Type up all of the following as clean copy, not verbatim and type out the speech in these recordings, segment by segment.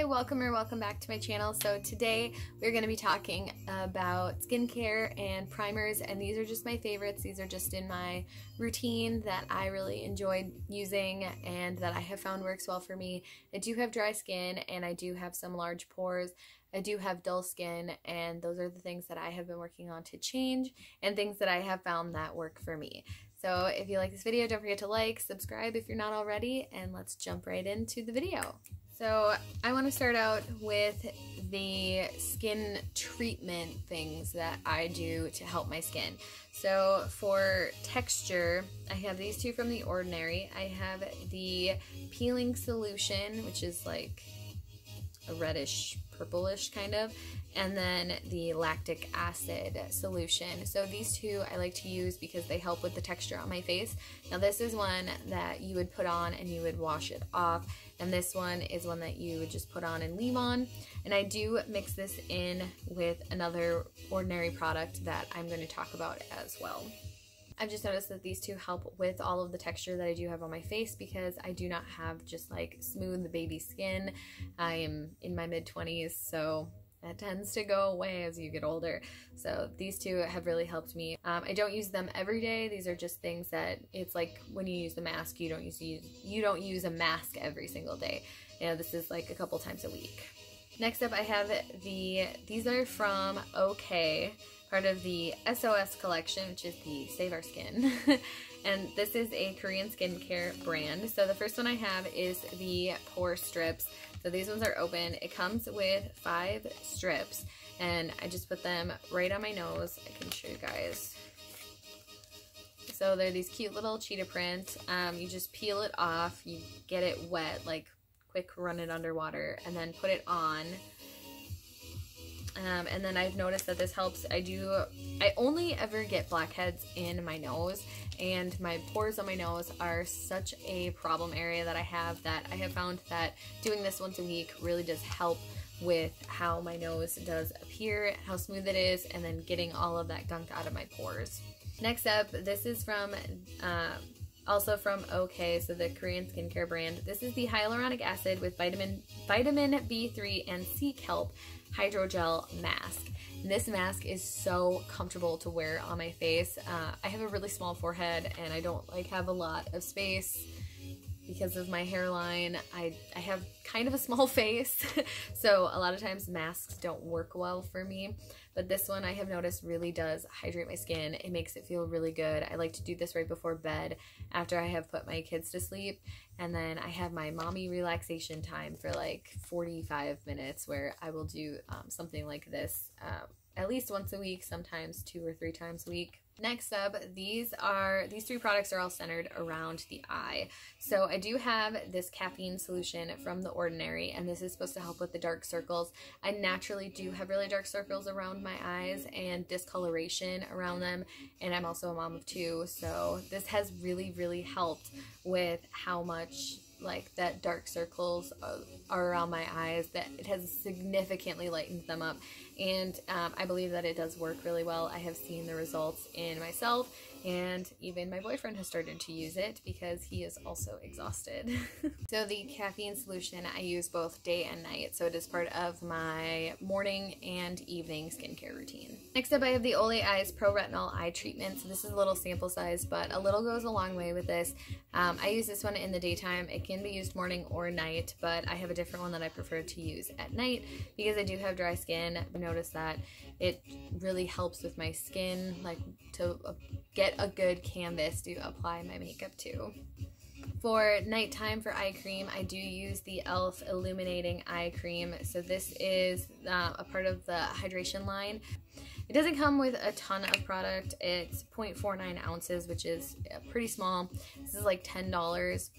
Hi, welcome back to my channel. So today we're going to be talking about skincare and primers, and these are just my favorites. These are just in my routine that I really enjoyed using and that I have found works well for me. I do have dry skin and I do have some large pores. I do have dull skin, and those are the things that I have been working on to change and things that I have found that work for me. So if you like this video, don't forget to like, subscribe if you're not already, and let's jump right into the video. So I want to start out with the skin treatment things that I do to help my skin. So for texture, I have these two from The Ordinary. I have the peeling solution, which is like a reddish purplish kind of, and then the lactic acid solution. So these two I like to use because they help with the texture on my face. Now this is one that you would put on and you would wash it off, and this one is one that you would just put on and leave on. And I do mix this in with another Ordinary product that I'm going to talk about as well. I've just noticed that these two help with all of the texture that I do have on my face because I do not have just like smooth baby skin. I am in my mid-20s, so that tends to go away as you get older. So these two have really helped me. I don't use them every day. These are just things that it's like when you use the mask, you don't use a mask every single day. You know, this is like a couple times a week. Next up, I have these are from OK, part of the SOS collection, which is the Save Our Skin. And this is a Korean skincare brand. So the first one I have is the pore strips. So these ones are open. It comes with 5 strips, and I just put them right on my nose. I can show you guys. So they're these cute little cheetah print. You just peel it off, you get it wet, like quick run it underwater, and then put it on. And then I've noticed that this helps. I only ever get blackheads in my nose, and my pores on my nose are such a problem area that I have found that doing this once a week really does help with how my nose does appear, how smooth it is, and then getting all of that gunk out of my pores. Next up, this is from also from OK, so the Korean skincare brand. This is the hyaluronic acid with vitamin B3 and sea kelp hydrogel mask. And this mask is so comfortable to wear on my face. I have a really small forehead and I don't like have a lot of space because of my hairline. I have kind of a small face, so a lot of times masks don't work well for me. But this one I have noticed really does hydrate my skin. It makes it feel really good. I like to do this right before bed after I have put my kids to sleep. And then I have my mommy relaxation time for like 45 minutes where I will do something like this at least once a week, sometimes 2 or 3 times a week. Next up, these 3 products are all centered around the eye. So I do have this caffeine solution from The Ordinary, and this is supposed to help with the dark circles. I naturally do have really dark circles around my eyes and discoloration around them, and I'm also a mom of 2, so this has really helped with how much like that dark circles are around my eyes, that it has significantly lightened them up. And I believe that it does work really well. I have seen the results in myself, and even my boyfriend has started to use it because he is also exhausted. So the caffeine solution I use both day and night, so it is part of my morning and evening skincare routine. Next up, I have the Olay Eyes Pro Retinol Eye Treatment. So this is a little sample size, but a little goes a long way with this. I use this one in the daytime. It can be used morning or night, but I have a different one that I prefer to use at night because I do have dry skin. I've noticed that it really helps with my skin, like to get a good canvas to apply my makeup to. For nighttime for eye cream, I do use the e.l.f. Illuminating Eye Cream. So this is a part of the hydration line. It doesn't come with a ton of product. It's 0.49 ounces, which is pretty small. This is like $10.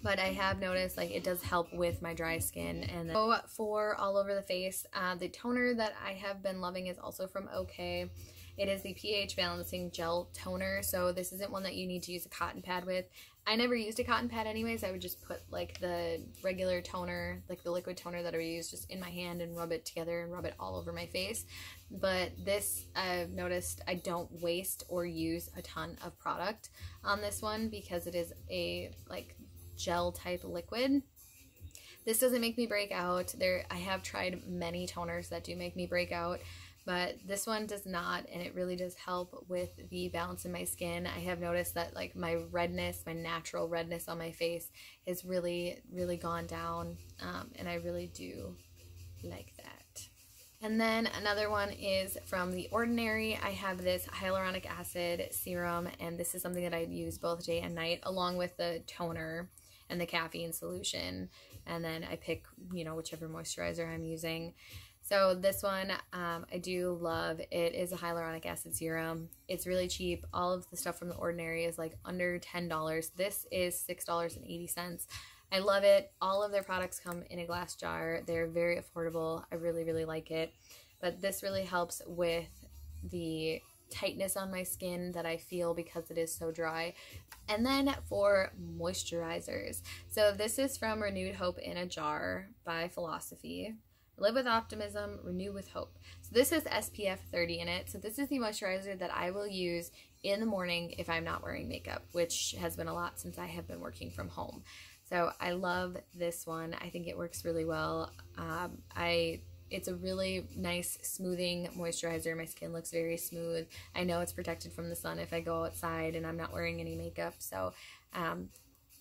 But I have noticed like it does help with my dry skin. And so for all over the face, the toner that I have been loving is also from OK. It is the pH Balancing Gel Toner, so this isn't one that you need to use a cotton pad with. I never used a cotton pad anyways. I would just put like the regular toner, like the liquid toner that I would use, just in my hand and rub it together and rub it all over my face. But this, I've noticed I don't waste or use a ton of product on this one because it is a like gel type liquid. This doesn't make me break out. I have tried many toners that do make me break out, but this one does not, and it really does help with the balance in my skin. I have noticed that like my redness, my natural redness on my face has really, really gone down, and I really do like that. And then another one is from The Ordinary. I have this hyaluronic acid serum, and this is something that I use both day and night, along with the toner and the caffeine solution. And then I pick, you know, whichever moisturizer I'm using. So this one, I do love. It is a hyaluronic acid serum. It's really cheap. All of the stuff from The Ordinary is like under $10. This is $6.80. I love it. All of their products come in a glass jar. They're very affordable. I really, really like it. But this really helps with the tightness on my skin that I feel because it is so dry. And then for moisturizers. So this is from Renewed Hope in a Jar by Philosophy. Live with optimism, renew with hope. So this has SPF 30 in it. So this is the moisturizer that I will use in the morning if I'm not wearing makeup, which has been a lot since I have been working from home. So I love this one. I think it works really well. It's a really nice smoothing moisturizer. My skin looks very smooth. I know it's protected from the sun if I go outside and I'm not wearing any makeup. So,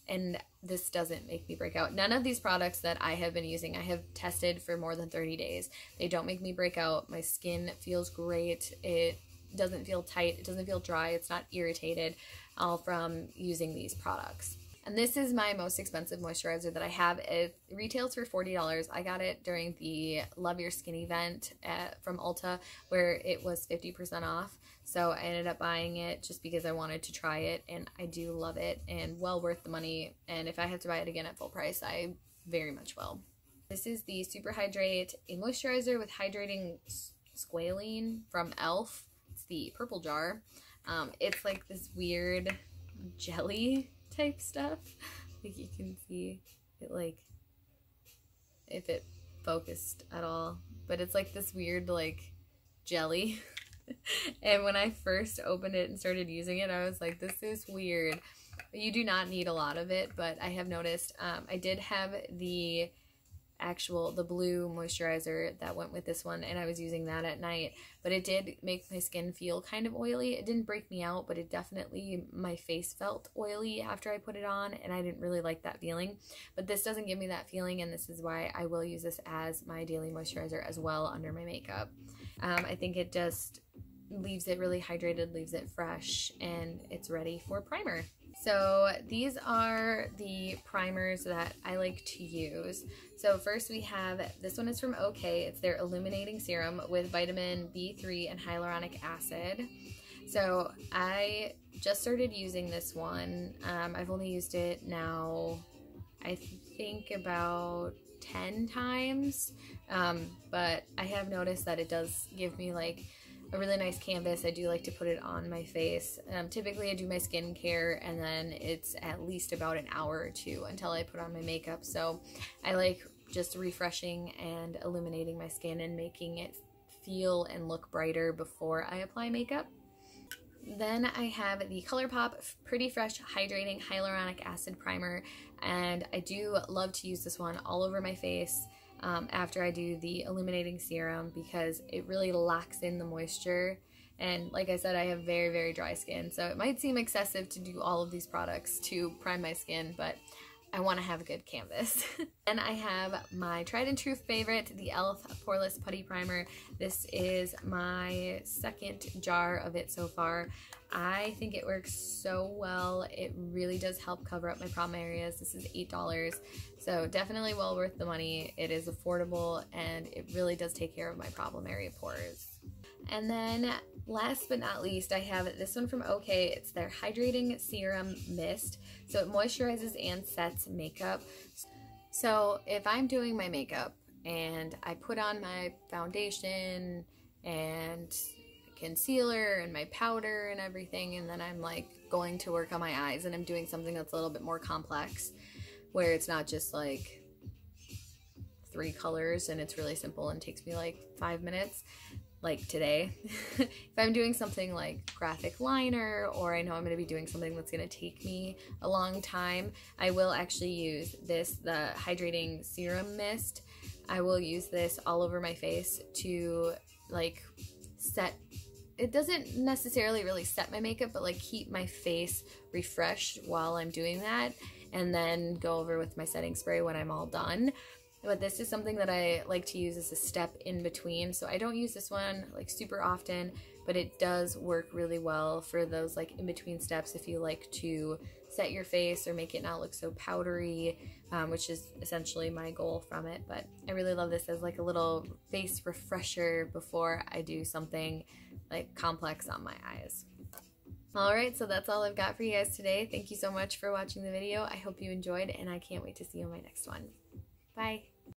and this doesn't make me break out. None of these products that I have been using, I have tested for more than 30 days. They don't make me break out. My skin feels great. It doesn't feel tight. It doesn't feel dry. It's not irritated, all from using these products. And this is my most expensive moisturizer that I have. It retails for $40. I got it during the Love Your Skin event from Ulta, where it was 50% off. So I ended up buying it just because I wanted to try it, and I do love it and well worth the money. And if I have to buy it again at full price, I very much will. This is the Super Hydrate, a moisturizer with hydrating squalene from e.l.f. It's the purple jar. It's like this weird jelly type stuff. Like you can see it, like if it focused at all, but it's like this weird like jelly. And when I first opened it and started using it, I was like, this is weird. You do not need a lot of it, but I have noticed I did have the blue moisturizer that went with this one, and I was using that at night, but it did make my skin feel kind of oily. It didn't break me out, but it definitely, my face felt oily after I put it on, and I didn't really like that feeling. But this doesn't give me that feeling, and this is why I will use this as my daily moisturizer as well under my makeup. I think it just leaves it really hydrated, leaves it fresh, and it's ready for primer. So these are the primers that I like to use. So first we have, this one is from OK. It's their Illuminating Serum with vitamin B3 and hyaluronic acid. So I just started using this one. I've only used it now, I think about 10 times, but I have noticed that it does give me like a really nice canvas. I do like to put it on my face. Typically I do my skincare and then it's at least about an hour or two until I put on my makeup. So I like just refreshing and illuminating my skin and making it feel and look brighter before I apply makeup. Then I have the ColourPop Pretty Fresh Hydrating Hyaluronic Acid Primer, and I do love to use this one all over my face after I do the illuminating serum because it really locks in the moisture. And like I said, I have very, very dry skin, so it might seem excessive to do all of these products to prime my skin, but I want to have a good canvas. Then I have my tried and true favorite, the e.l.f. Poreless Putty Primer. This is my second jar of it so far. I think it works so well. It really does help cover up my problem areas. This is $8, so definitely well worth the money. It is affordable and it really does take care of my problem area pores. And then last but not least, I have this one from OK. It's their Hydrating Serum Mist. So it moisturizes and sets makeup. So if I'm doing my makeup and I put on my foundation and concealer and my powder and everything, and then I'm like going to work on my eyes and I'm doing something that's a little bit more complex, where it's not just like 3 colors and it's really simple and takes me like 5 minutes, like today. If I'm doing something like graphic liner, or I know I'm going to be doing something that's going to take me a long time, I will actually use this, the hydrating serum mist. I will use this all over my face to like set, it doesn't necessarily really set my makeup, but like keep my face refreshed while I'm doing that, and then go over with my setting spray when I'm all done. But this is something that I like to use as a step in between. So I don't use this one like super often, but it does work really well for those like in between steps if you like to set your face or make it not look so powdery, which is essentially my goal from it. But I really love this as like a little face refresher before I do something like complex on my eyes. Alright, so that's all I've got for you guys today. Thank you so much for watching the video. I hope you enjoyed, and I can't wait to see you in my next one. Bye!